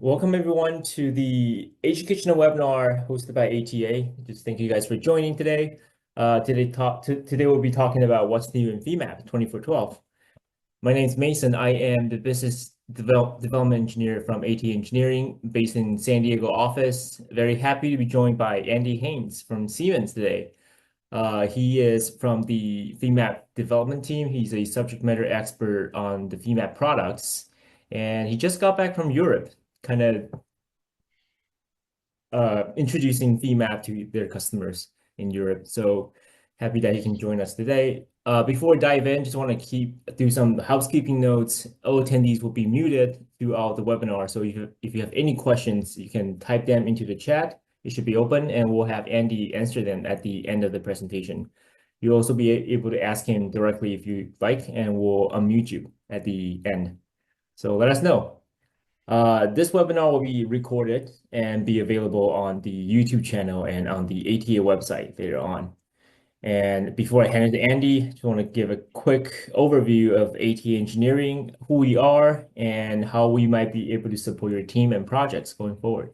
Welcome everyone to the educational webinar hosted by ATA. Just thank you guys for joining today. Today we'll be talking about what's new in Femap 2412. My name is Mason. I am the business development engineer from ATA Engineering based in San Diego office. Very happy to be joined by Andy Haynes from Siemens today. He is from the Femap development team. He's a subject matter expert on the Femap products, and he just got back from Europe, kind of introducing Femap to their customers in Europe. So happy that he can join us today. Before we dive in, just want to do some housekeeping notes. All attendees will be muted throughout the webinar. So if you have any questions, you can type them into the chat. It should be open, and we'll have Andy answer them at the end of the presentation. You'll also be able to ask him directly if you like, and we'll unmute you at the end. So let us know. This webinar will be recorded and be available on the YouTube channel and on the ATA website later on. And before I hand it to Andy, I just want to give a quick overview of ATA Engineering, who we are, and how we might be able to support your team and projects going forward.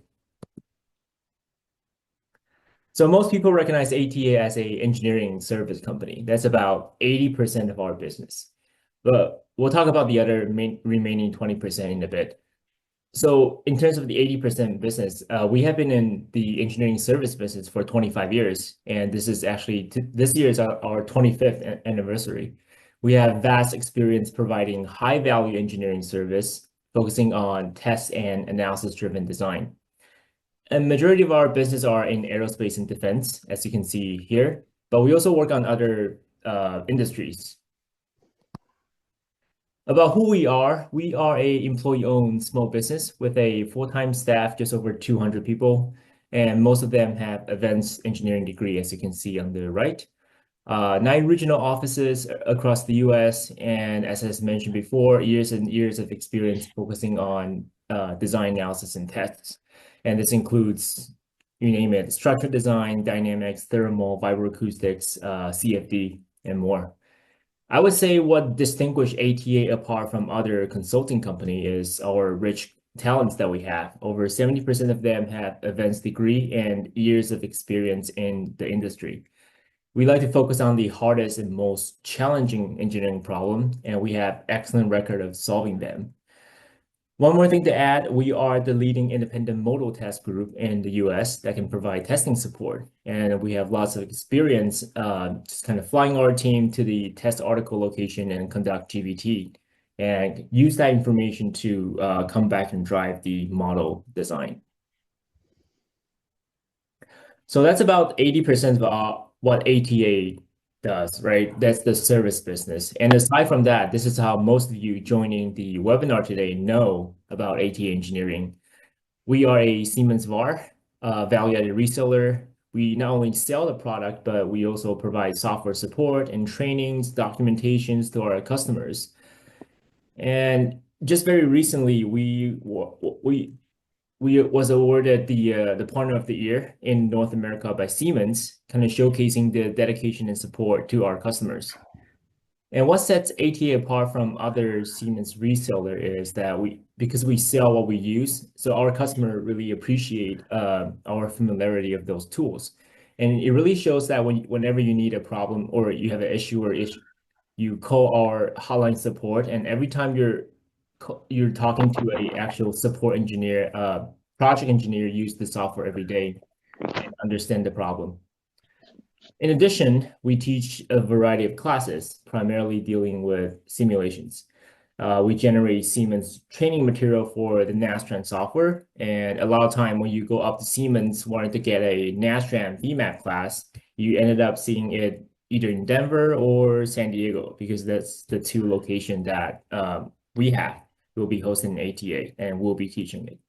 So most people recognize ATA as an engineering service company. That's about 80% of our business. But we'll talk about the other remaining 20% in a bit. So in terms of the 80% business, we have been in the engineering service business for 25 years. And this is actually, this year is our 25th anniversary. We have vast experience providing high value engineering service, focusing on test and analysis-driven design. And majority of our business are in aerospace and defense, as you can see here, but we also work on other industries. About who we are a employee-owned small business with a full-time staff, just over 200 people, and most of them have advanced engineering degree, as you can see on the right. 9 regional offices across the US, and as I mentioned before, years and years of experience focusing on design analysis and tests. And this includes, you name it, structural design, dynamics, thermal, vibroacoustics, CFD, and more. I would say what distinguishes ATA apart from other consulting companies is our rich talents that we have. Over 70% of them have advanced degree and years of experience in the industry. We like to focus on the hardest and most challenging engineering problem, and we have excellent record of solving them. One more thing to add, we are the leading independent modal test group in the US that can provide testing support. And we have lots of experience just kind of flying our team to the test article location and conduct GBT and use that information to come back and drive the model design. So that's about 80% of what ATA does, right? That's the service business. And aside from that, this is how most of you joining the webinar today know about ATA Engineering. We are a Siemens VAR, value-added reseller. We not only sell the product, but we also provide software support and trainings, documentations to our customers. And just very recently, we was awarded the Partner of the Year in North America by Siemens, kind of showcasing the dedication and support to our customers. And what sets ATA apart from other Siemens reseller is that because we sell what we use, so our customer really appreciate our familiarity of those tools. And it really shows that whenever you need a problem or you have an issue you call our hotline support, and every time you're talking to an actual support engineer, project engineer, use the software every day and understand the problem. In addition, we teach a variety of classes, primarily dealing with simulations. We generate Siemens training material for the Nastran software, and a lot of time when you go up to Siemens wanting to get a Nastran Femap class, you ended up seeing it either in Denver or San Diego, because that's the 2 locations that we have. We'll be hosting ATA and we'll be teaching it.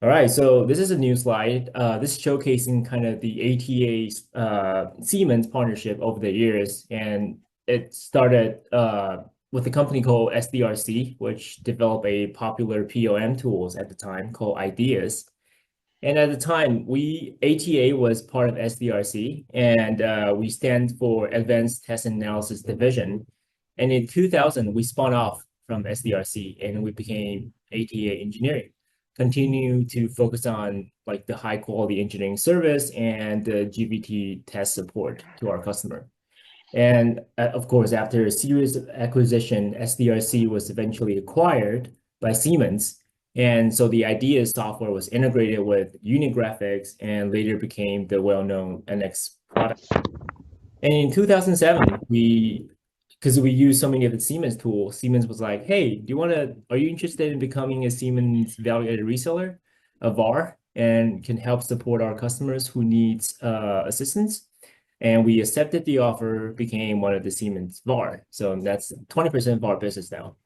All right, so this is a new slide. This is showcasing kind of the ATA Siemens partnership over the years, and it started with a company called SDRC, which developed a popular POM tools at the time called Ideas. And at the time, ATA was part of SDRC, and we stand for Advanced Test and Analysis Division. And in 2000, we spun off from SDRC, and we became ATA Engineering. Continue to focus on like the high quality engineering service and the GVT test support to our customer. And of course, after a series of acquisition, SDRC was eventually acquired by Siemens. And so the IDEA software was integrated with Unigraphics and later became the well-known NX product. And in 2007, because we use so many of the Siemens tools, Siemens was like, hey, are you interested in becoming a Siemens value-added reseller, a VAR, and can help support our customers who needs assistance? And we accepted the offer, became one of the Siemens VAR. So that's 20% VAR business now.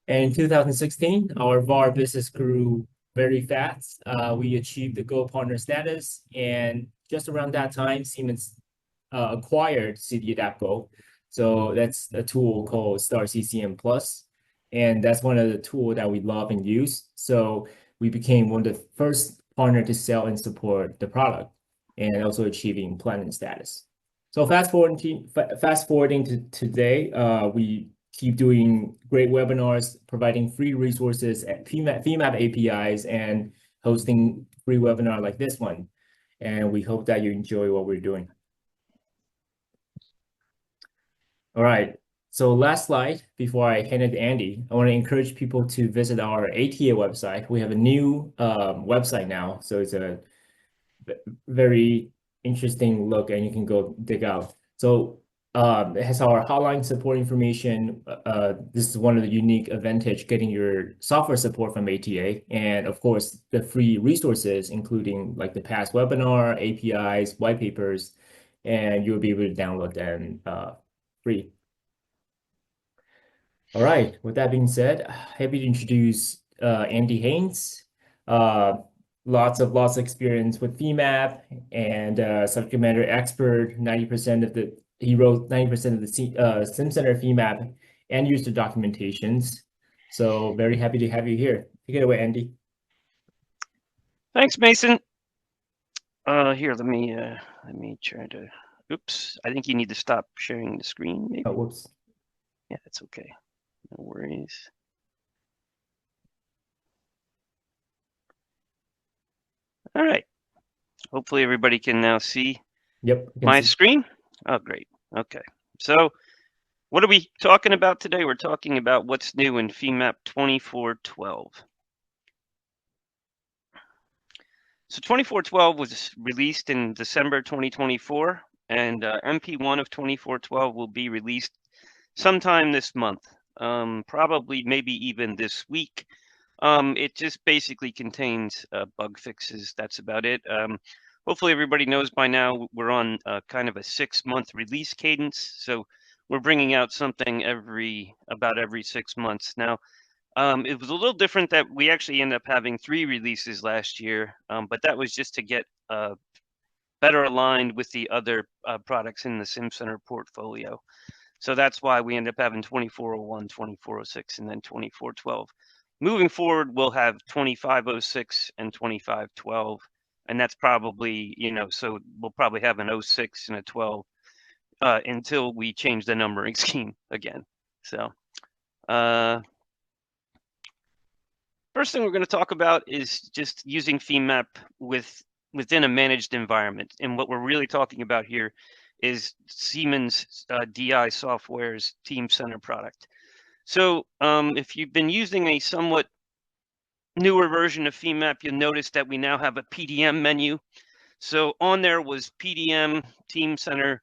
And in 2016, our VAR business grew very fast. We achieved the Go Partner status. And just around that time, Siemens acquired CD Adapco. So that's a tool called Star CCM Plus. And that's one of the tools that we love and use. So we became one of the first partner to sell and support the product and also achieving platinum status. So fast forwarding to today, we keep doing great webinars, providing free resources at Femap APIs and hosting free webinar like this one. And we hope that you enjoy what we're doing. All right, so last slide before I hand it to Andy, I want to encourage people to visit our ATA website. We have a new website now, so it's a very interesting look and you can go dig out. So it has our hotline support information. This is one of the unique advantage getting your software support from ATA. And of course, the free resources, including like the past webinar, APIs, white papers, and you'll be able to download them free. All right, with that being said, happy to introduce Andy Haynes. Lots of experience with Femap and subject matter expert. He wrote 90% of the Simcenter Femap and user documentations. So very happy to have you here. Take it away, Andy. Thanks, Mason. Here, let me try to. Oops, I think you need to stop sharing the screen. Maybe. Oh, whoops. Yeah, that's okay. No worries. All right. Hopefully everybody can now see my screen. Oh, great. Okay. So what are we talking about today? We're talking about what's new in Femap 2412. So 2412 was released in December 2024, and MP1 of 2412 will be released sometime this month, probably maybe even this week. It just basically contains bug fixes. That's about it. Hopefully everybody knows by now we're on kind of a 6-month release cadence. So we're bringing out something about every 6 months. Now, it was a little different that we actually ended up having 3 releases last year, but that was just to get better aligned with the other products in the Simcenter portfolio. So that's why we end up having 2401, 2406, and then 2412. Moving forward, we'll have 2506 and 2512, and that's probably, so we'll probably have an 06 and a 12 until we change the numbering scheme again. So first thing we're going to talk about is just using Femap within a managed environment. And what we're really talking about here is Siemens DI Software's Teamcenter product. So if you've been using a somewhat newer version of Femap, you'll notice that we now have a PDM menu. So on there was PDM, Teamcenter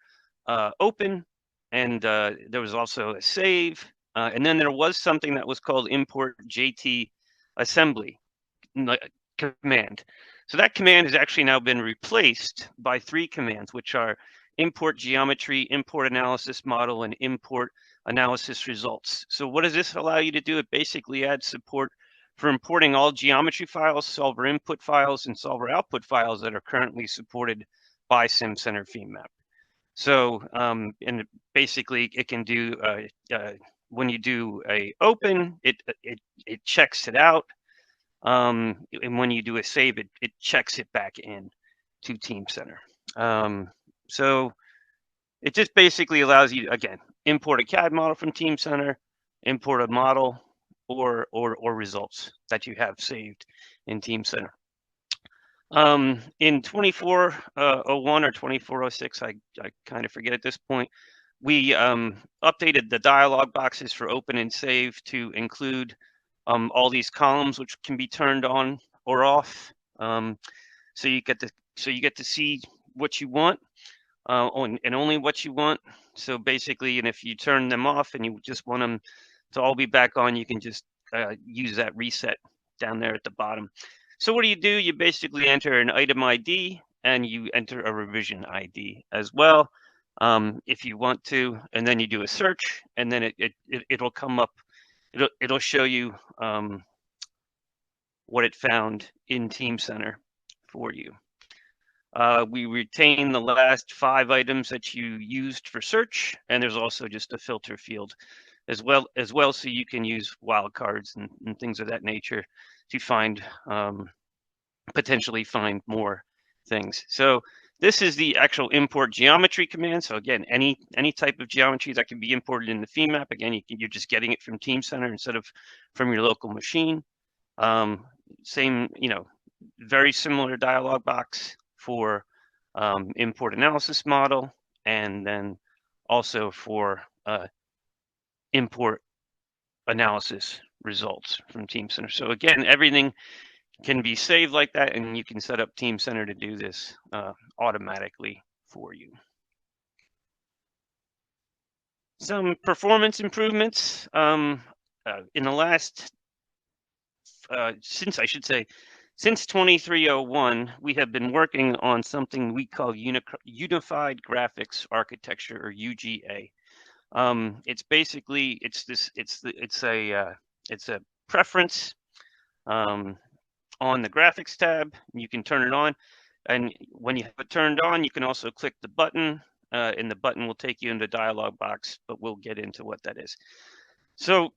open, and there was also a save. And then there was something that was called import JT assembly command. So that command has actually now been replaced by 3 commands, which are import geometry, import analysis model, and import analysis results. So what does this allow you to do? It basically adds support for importing all geometry files, solver input files, and solver output files that are currently supported by Simcenter Femap. So and basically it can do when you do a open, it checks it out. And when you do a save, it checks it back in to Teamcenter. So it just basically allows you, again, import a CAD model from Teamcenter, import a model, or results that you have saved in Teamcenter. In 2401 or 2406, I kind of forget at this point, we updated the dialog boxes for open and save to include all these columns which can be turned on or off. So you get to see what you want and only what you want. So basically, and if you turn them off and you just want them to all be back on, you can just use that reset down there at the bottom. So what do? You basically enter an item ID and you enter a revision ID as well, if you want to, and then you do a search, and then it'll come up. It'll show you what it found in Teamcenter for you. We retain the last 5 items that you used for search, and there's also just a filter field as well, so you can use wildcards and things of that nature to find potentially find more things. So this is the actual import geometry command. So again, any type of geometry that can be imported in the Femap. Again, you're just getting it from Teamcenter instead of from your local machine. Same, very similar dialog box for import analysis model, and then also for import analysis results from Teamcenter. So again, everything can be saved like that, and you can set up Teamcenter to do this automatically for you. Some performance improvements in the last, since 2301, we have been working on something we call Unified Graphics Architecture, or UGA. It's basically it's a preference on the graphics tab. You can turn it on, and when you have it turned on, you can also click the button, and the button will take you into the dialog box, but we'll get into what that is. So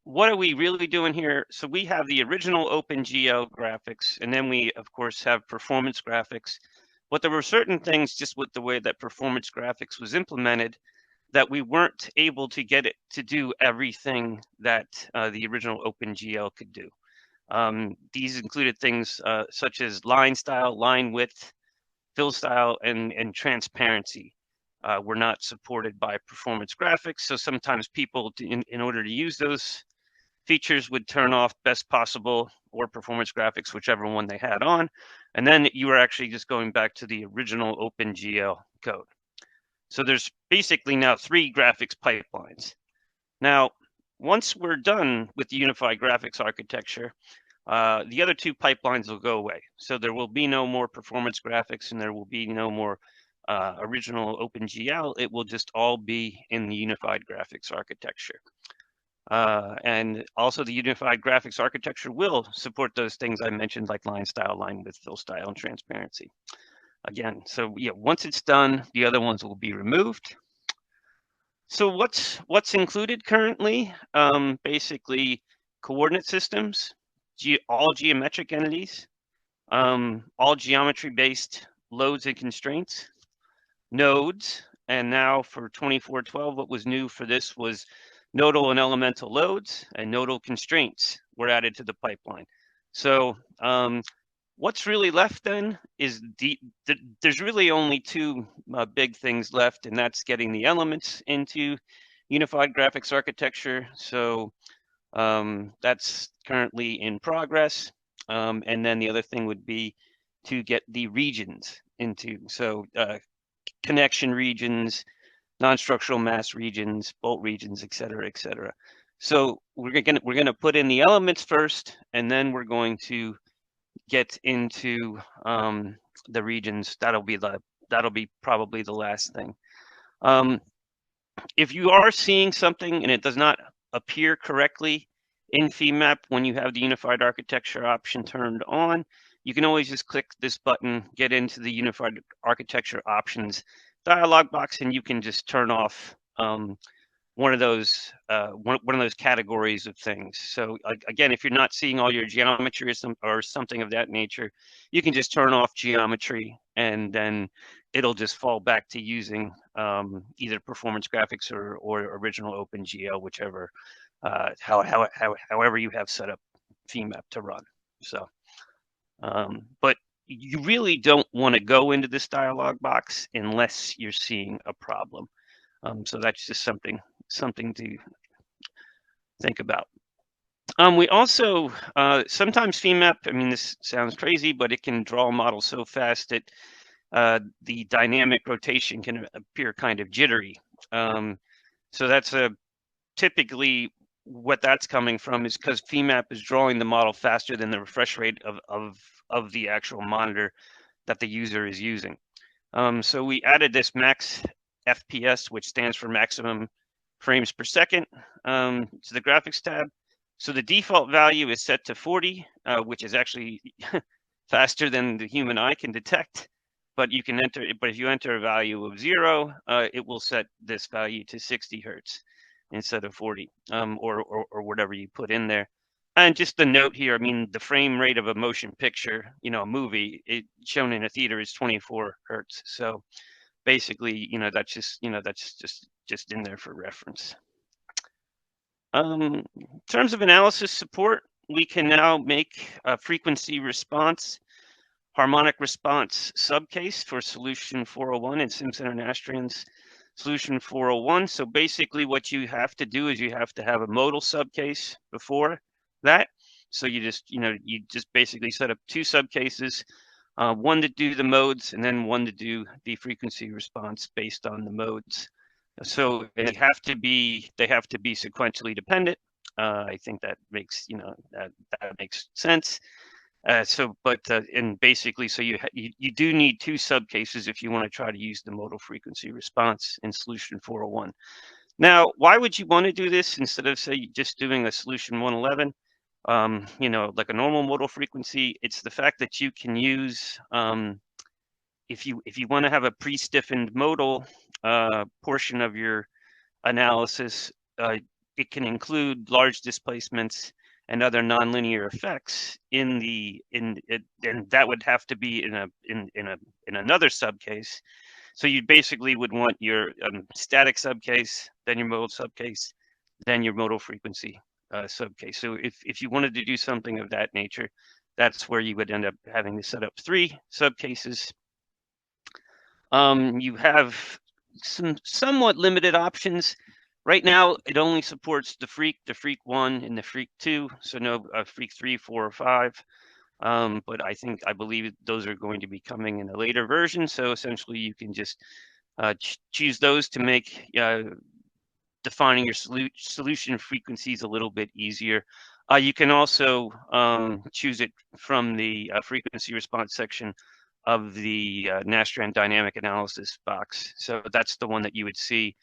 what are we really doing here? So we have the original OpenGL graphics, and then we, of course, have performance graphics. But there were certain things just with the way that performance graphics was implemented that we weren't able to get it to do everything that the original OpenGL could do. These included things such as line style, line width, fill style, and transparency. Were not supported by performance graphics. So sometimes people, in order to use those features, would turn off best possible or performance graphics, whichever one they had on. And then you were actually just going back to the original OpenGL code. So there's basically now 3 graphics pipelines. Now, once we're done with the unified graphics architecture, the other 2 pipelines will go away. So there will be no more performance graphics, and there will be no more original OpenGL. It will just all be in the unified graphics architecture. And also the unified graphics architecture will support those things I mentioned, like line style, line width, fill style, and transparency. Again, so yeah, once it's done, the other ones will be removed. So what's included currently? Basically, coordinate systems, all geometric entities, all geometry-based loads and constraints, nodes, and now for 2412, what was new for this was Nodal and Elemental Loads and Nodal Constraints were added to the pipeline. So what's really left then is there's really only 2 big things left, and that's getting the elements into unified graphics architecture. So that's currently in progress. And then the other thing would be to get the regions into, so connection regions, non-structural mass regions, bolt regions, et cetera, et cetera. So we're gonna put in the elements first, and then we're going to get into the regions. That'll be probably the last thing. If you are seeing something and it does not appear correctly in Femap when you have the unified architecture option turned on, you can always just click this button, get into the unified architecture options dialog box, and you can just turn off one of those categories of things. So again, if you're not seeing all your geometry or something of that nature, you can just turn off geometry, and then it'll just fall back to using either performance graphics or original OpenGL, whichever however you have set up Femap to run. So, but you really don't want to go into this dialog box unless you're seeing a problem. So that's just something to think about. We also sometimes Femap, I mean, this sounds crazy, but it can draw a model so fast that the dynamic rotation can appear kind of jittery. So that's typically what that's coming from is because Femap is drawing the model faster than the refresh rate of the actual monitor that the user is using. So we added this max FPS, which stands for maximum frames per second, to the graphics tab. So the default value is set to 40, which is actually faster than the human eye can detect. But you can enter. But if you enter a value of 0, it will set this value to 60 hertz instead of 40, or whatever you put in there. And just the note here, I mean, the frame rate of a motion picture, you know, a movie, shown in a theater is 24 hertz. So basically, you know, that's just in there for reference. In terms of analysis support, we can now make a frequency response, harmonic response subcase for solution 401 in Simcenter Nastrian's solution 401. So basically what you have to do is you have to have a modal subcase before that. So you just basically set up 2 subcases, one to do the modes and then one to do the frequency response based on the modes. So they have to be sequentially dependent. I think that makes that makes sense. And basically, so you do need 2 subcases if you want to try to use the modal frequency response in solution 401. Now, why would you want to do this instead of, say, just doing a solution 111? Like a normal modal frequency, it's the fact that you can use, if you want to have a pre-stiffened modal portion of your analysis, it can include large displacements and other nonlinear effects and that would have to be in another subcase. So you basically would want your static subcase, then your modal subcase, then your modal frequency subcase. So if you wanted to do something of that nature, that's where you would end up having to set up 3 subcases. You have some somewhat limited options. Right now, it only supports the Freak 1, and the Freak 2, so no Freak 3, 4, or 5. But I believe those are going to be coming in a later version. So essentially, you can just choose those to make defining your solution frequencies a little bit easier. You can also choose it from the frequency response section of the Nastrian dynamic analysis box. So that's the one that you would see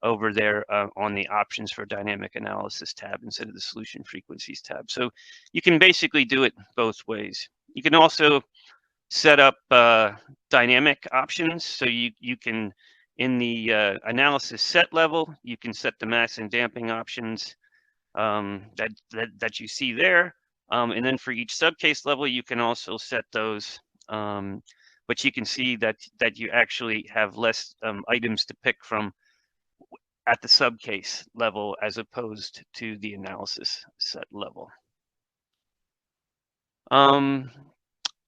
over there on the options for dynamic analysis tab instead of the solution frequencies tab. So you can basically do it both ways. You can also set up dynamic options. So you can, in the analysis set level, you can set the mass and damping options that you see there. And then for each subcase level, you can also set those. But you can see that you actually have less items to pick from at the subcase level as opposed to the analysis set level. For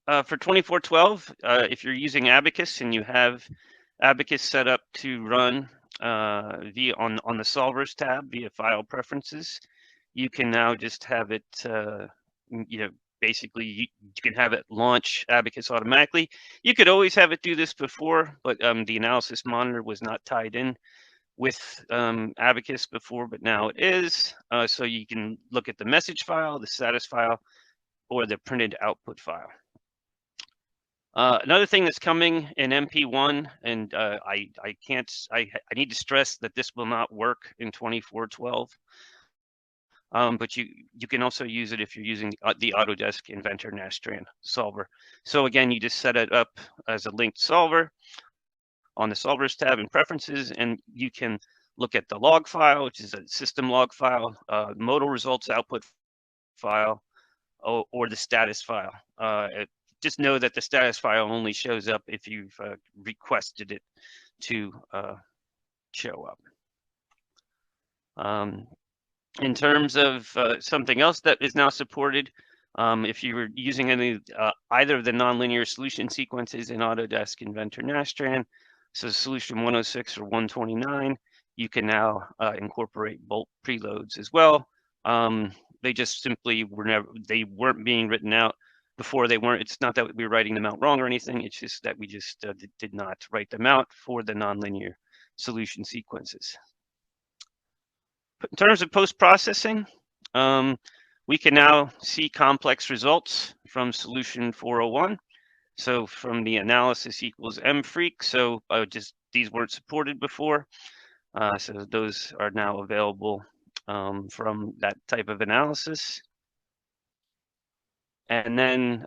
2412, if you're using Abacus and you have Abacus set up to run via on the solvers tab via file preferences, you can now just have it, basically you can have it launch Abacus automatically. You could always have it do this before, but the analysis monitor was not tied in with Abacus before, but now it is. So you can look at the message file, the status file, or the printed output file. Another thing that's coming in MP1, and I need to stress that this will not work in 2412. But you can also use it if you're using the Autodesk Inventor Nastrian solver. So again, you just set it up as a linked solver on the solvers tab in preferences, and you can look at the log file, which is a system log file, modal results output file, or the status file. Just know that the status file only shows up if you've requested it to show up. In terms of something else that is now supported, if you were using any either of the nonlinear solution sequences in Autodesk Inventor Nastran, so solution 106 or 129, you can now incorporate bolt preloads as well. They just simply they weren't being written out before. They weren't. It's not that we were writing them out wrong or anything. It's just that we just did not write them out for the nonlinear solution sequences. In terms of post-processing, we can now see complex results from solution 401. So from the analysis equals mfreq. So just these weren't supported before. So those are now available from that type of analysis. And then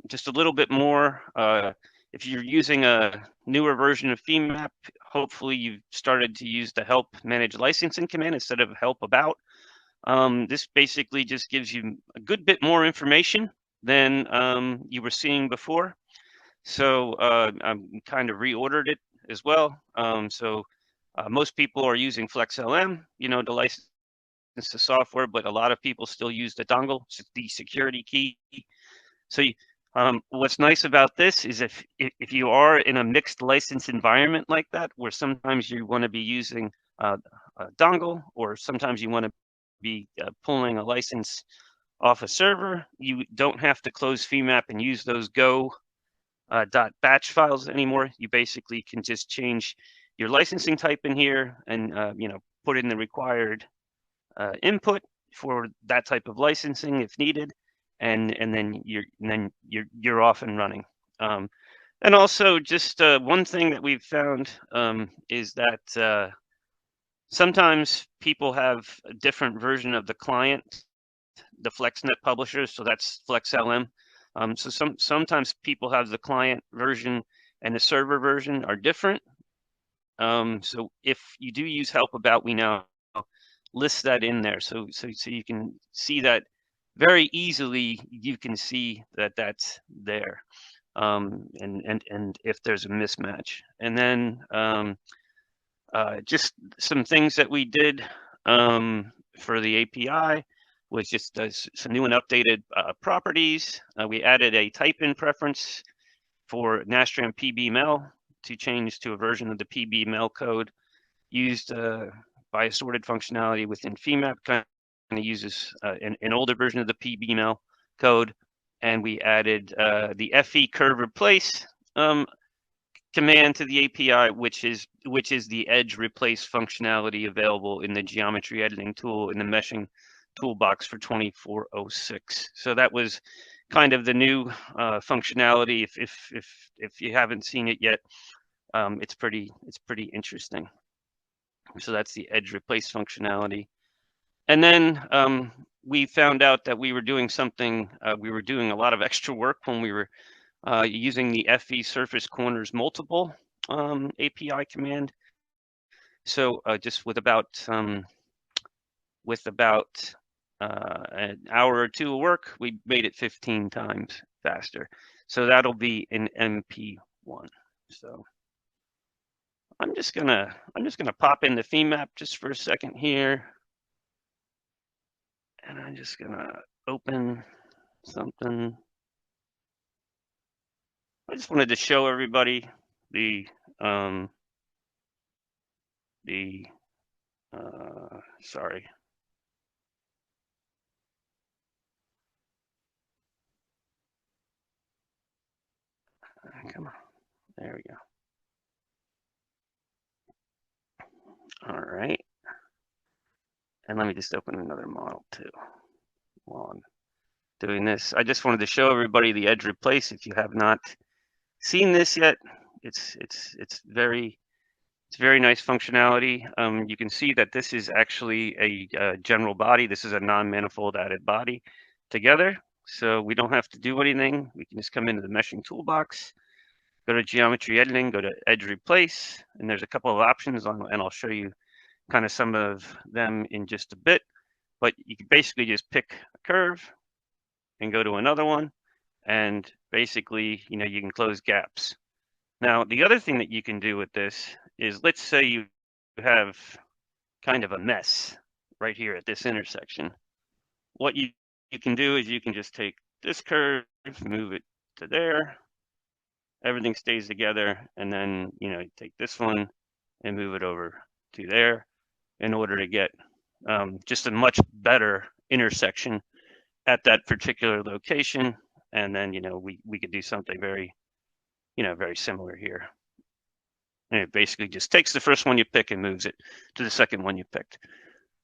just a little bit more, if you're using a newer version of Femap, hopefully you've started to use the help manage licensing command instead of help about. This basically just gives you a good bit more information than you were seeing before. So I kind of reordered it as well. Most people are using FlexLM, to license the software, but a lot of people still use the dongle, the security key. So what's nice about this is if you are in a mixed license environment like that, where sometimes you want to be using a dongle, or sometimes you want to be pulling a license off a server, you don't have to close Femap and use those go .batch files anymore. You basically can just change your licensing type in here and put in the required input for that type of licensing if needed, and then you're off and running. And also, just one thing that we've found is that sometimes people have a different version of the client, the FlexNet publisher, so that's FlexLM. So sometimes people have the client version and the server version are different. So if you do use help about, we now list that in there, so you can see that very easily. You can see that that's there, and if there's a mismatch. And then just some things that we did for the API was just some new and updated properties. We added a type-in preference for Nastran PBML to change to a version of the PBML code used by assorted functionality within Femap. Kind of uses an older version of the PBML code, and we added the FE curve replace command to the API, which is the edge replace functionality available in the geometry editing tool in the meshing toolbox for 2406. So that was kind of the new functionality. If you haven't seen it yet, it's pretty interesting. So that's the edge replace functionality. And then we found out that we were doing something. We were doing a lot of extra work when we were using the FE surface corners multiple API command. So just with about an hour or two of work, we made it 15 times faster. So that'll be in MP1. So I'm just gonna pop in the Femap just for a second here, and I'm just gonna open something. I just wanted to show everybody the sorry. Come on, there we go. All right, and let me just open another model too while I'm doing this. I just wanted to show everybody the edge replace. If you have not seen this yet, it's very nice functionality. You can see that this is actually a general body. This is a non-manifold added body together. So we don't have to do anything. We can just come into the meshing toolbox, go to geometry editing, go to edge replace, and there's a couple of options and I'll show you kind of some of them in just a bit. But you can basically just pick a curve and go to another one, and basically, you can close gaps. Now, the other thing that you can do with this is, let's say you have kind of a mess right here at this intersection. What you can do is you can just take this curve, move it to there, everything stays together, and then you take this one and move it over to there in order to get just a much better intersection at that particular location. And then we could do something very very similar here. And it basically just takes the first one you pick and moves it to the second one you picked.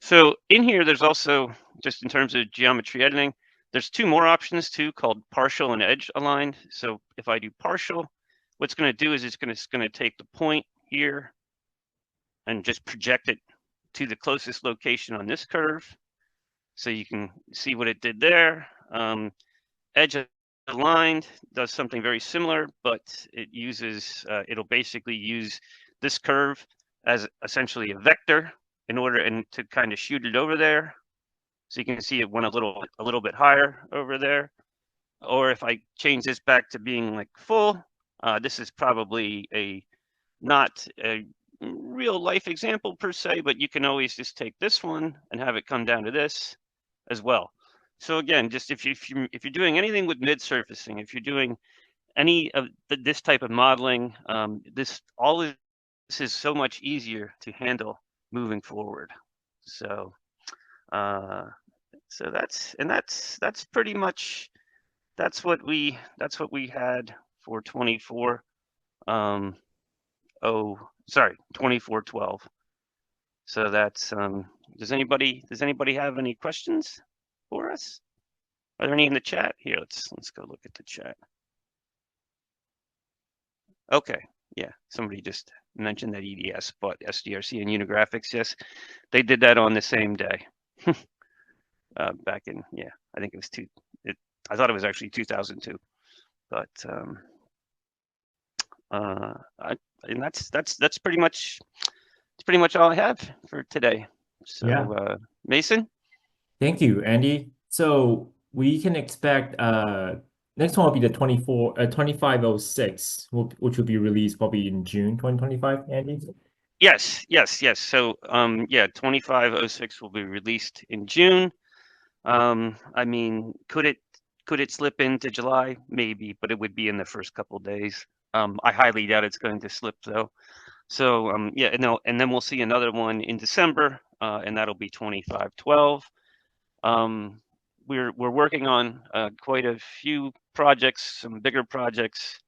So in here, there's also, just in terms of geometry editing, there's two more options too, called partial and edge aligned. So if I do partial, what's going to do is it's going to take the point here and just project it to the closest location on this curve. So you can see what it did there. Edge aligned does something very similar, but it uses, it'll basically use this curve as essentially a vector in order to kind of shoot it over there. So you can see it went a little bit higher over there. Or if I change this back to being like full, this is probably not a real life example per se, but you can always just take this one and have it come down to this as well. So again, just if you're doing anything with mid surfacing, if you're doing any of this type of modeling, all this is so much easier to handle moving forward. So that's pretty much what we had for 2412. So that's does anybody have any questions for us? Are there any in the chat? Here, let's go look at the chat. Okay, yeah, somebody just mentioned that EDS bought SDRC and Unigraphics. Yes, they did that on the same day. Back in, I think it was I thought it was actually 2002, but and that's pretty much all I have for today. So Mason, thank you, Andy. So we can expect next one will be the 2506, which will be released probably in June 2025, Andy. Yes. So 2506 will be released in June. I mean, could it slip into July? Maybe, but it would be in the first couple of days. I highly doubt it's going to slip though. So and then we'll see another one in December, and that'll be 2512. We're working on quite a few projects, some bigger projects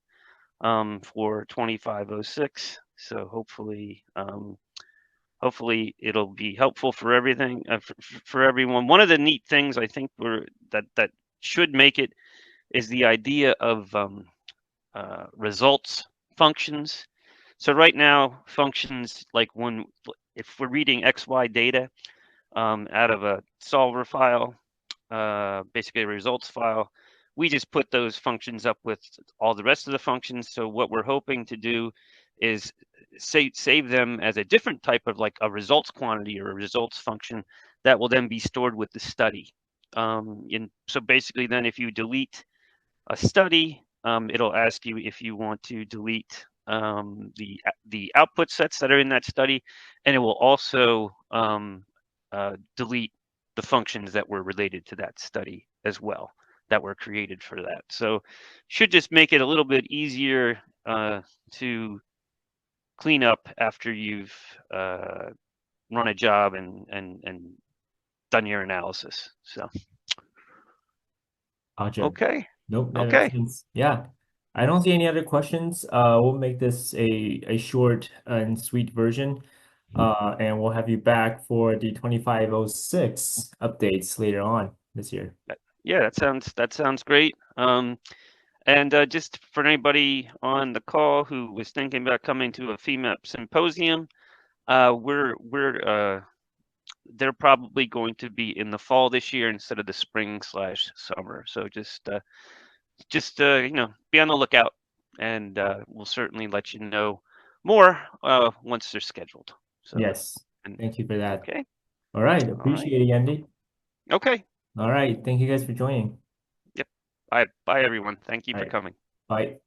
for 2506. So hopefully it'll be helpful for everything, for everyone. One of the neat things I think that should make it is the idea of results functions. So right now, functions like if we're reading XY data out of a solver file, basically a results file, we just put those functions up with all the rest of the functions. So what we're hoping to do is save them as a different type of like a results quantity or a results function that will then be stored with the study. So basically then if you delete a study, it'll ask you if you want to delete the output sets that are in that study, and it will also delete the functions that were related to that study as well, that were created for that. So should just make it a little bit easier to clean up after you've run a job and done your analysis. So okay. Nope. Okay. Yeah. I don't see any other questions. We'll make this a short and sweet version. And we'll have you back for the 2506 updates later on this year. Yeah, that sounds great. And just for anybody on the call who was thinking about coming to a Femap symposium, they're probably going to be in the fall this year instead of the spring/summer. So just be on the lookout, and we'll certainly let you know more once they're scheduled. So, yes, thank you for that. Okay. All right, appreciate it, Andy. Okay. All right, thank you guys for joining. Yep. Bye everyone. Thank you for coming. Bye.